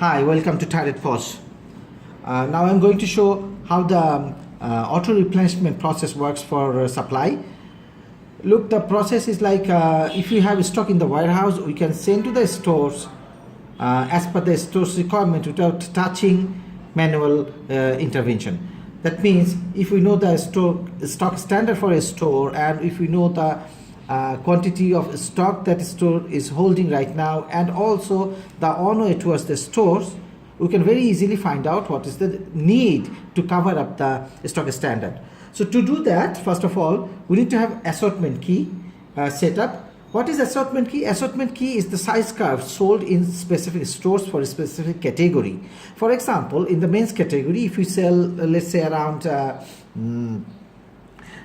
Hi, welcome to turretPOS. Now I'm going to show how the auto replenishment process works for supply. Look, the process is like if you have stock in the warehouse, we can send to the stores as per the store's requirement without touching manual intervention. That means if we know the stock standard for a store, and if we know the quantity of stock that the store is holding right now, and also the on way towards the stores, we can very easily find out what is the need to cover up the stock standard. So to do that, first of all, we need to have assortment key set up. What is assortment key? Assortment key is the size curve sold in specific stores for a specific category. For example, in the men's category, if we sell, let's say around,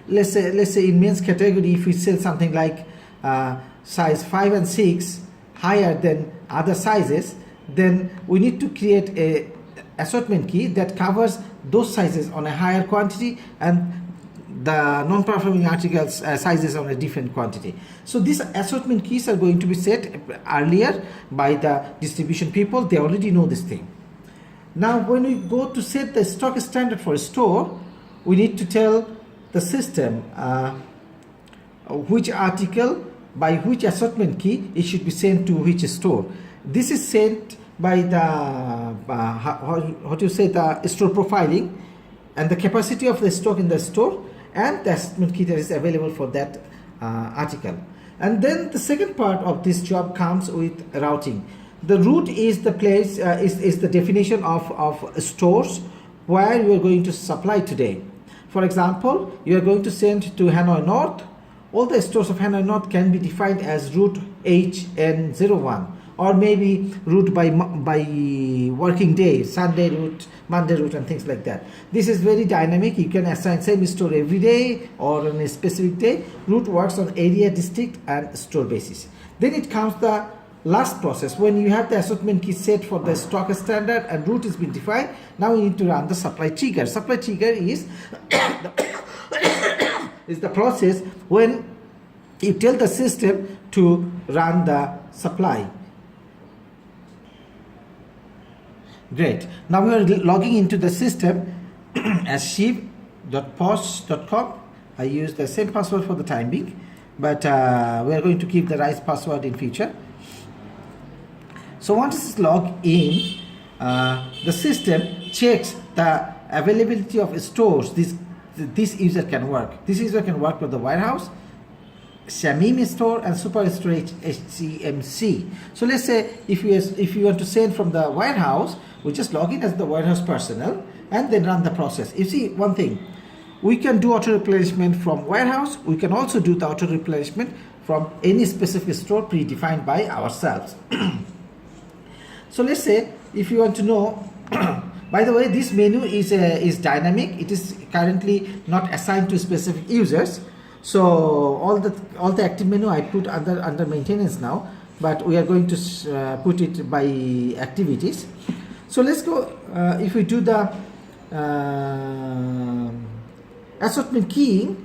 let's say in men's category, if we sell something like size 5 and 6 higher than other sizes, then we need to create a assortment key that covers those sizes on a higher quantity and the non-performing articles sizes on a different quantity. So these assortment keys are going to be set earlier by the distribution people. They already know this thing. Now when we go to set the stock standard for a store, we need to tell the system which article by which assortment key it should be sent to which store. This is sent by the the store profiling and the capacity of the stock in the store and the assortment key that is available for that article. And then the second part of this job comes with routing. The route is the place, is the definition of stores where you are going to supply today. For example, you are going to send to Hanoi North. All the stores of Hanoi North can be defined as route HN01, or maybe route by working day, Sunday route, Monday route, and things like that. This is very dynamic. You can assign same store every day or on a specific day. Route works on area, district, and store basis. Then it comes the last process. When you have the assortment key set for the stock standard and route has been defined, now you need to run the supply trigger. Supply trigger is is the process when you tell the system to run the supply. Great. Now we are logging into the system as shiv.pos.com. I use the same password for the time being, but we are going to keep the right password in future. So once it's logged in, the system checks the availability of stores this user can work. This user can work for the warehouse, Shamim store, and Superstore HCMC. So let's say if you want to send from the warehouse, we just log in as the warehouse personnel and then run the process. You see one thing, we can do auto replenishment from warehouse. We can also do the auto replenishment from any specific store predefined by ourselves. So let's say if you want to know, by the way, this menu is dynamic. It is currently not assigned to specific users. So all the active menu I put under maintenance now, but we are going to put it by activities. So let's go. If we do the assortment keying,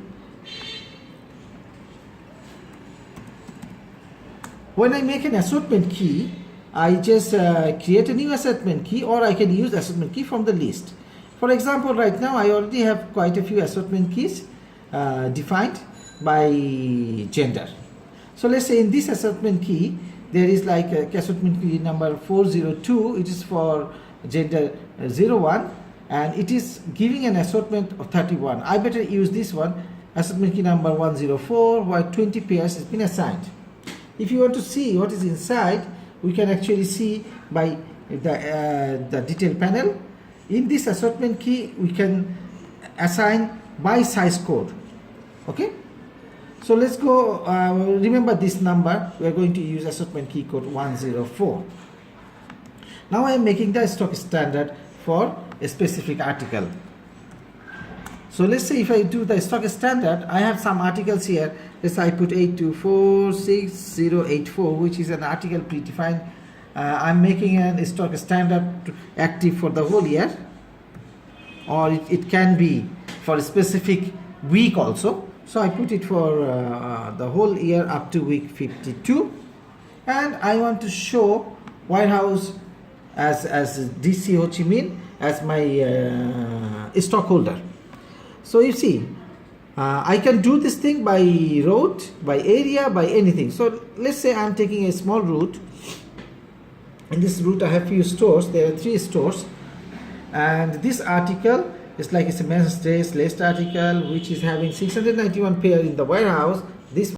when I make an assortment key, I just create a new assortment key, or I can use assortment key from the list. For example, right now I already have quite a few assortment keys defined by gender. So let's say in this assortment key there is like a assortment key number 402. It is for gender 01 and it is giving an assortment of 31. I better use this one, assortment key number 104, where 20 pairs has been assigned. If you want to see what is inside, we can actually see by the detail panel. In this assortment key we can assign by size code. Okay, so let's go. Remember this number, we are going to use assortment key code 104. Now I am making the stock standard for a specific article. So let's say if I do the stock standard, I have some articles here. Let's say I put 8246084, which is an article predefined. I'm making a stock standard active for the whole year, or it can be for a specific week also. So I put it for the whole year up to week 52, and I want to show warehouse as DC Ho Chi Minh as my stockholder. So you see, I can do this thing by road, by area, by anything. So let's say I'm taking a small route. In this route I have few stores. There are 3 stores, and this article is like it's a men's dress list article which is having 691 pair in the warehouse. This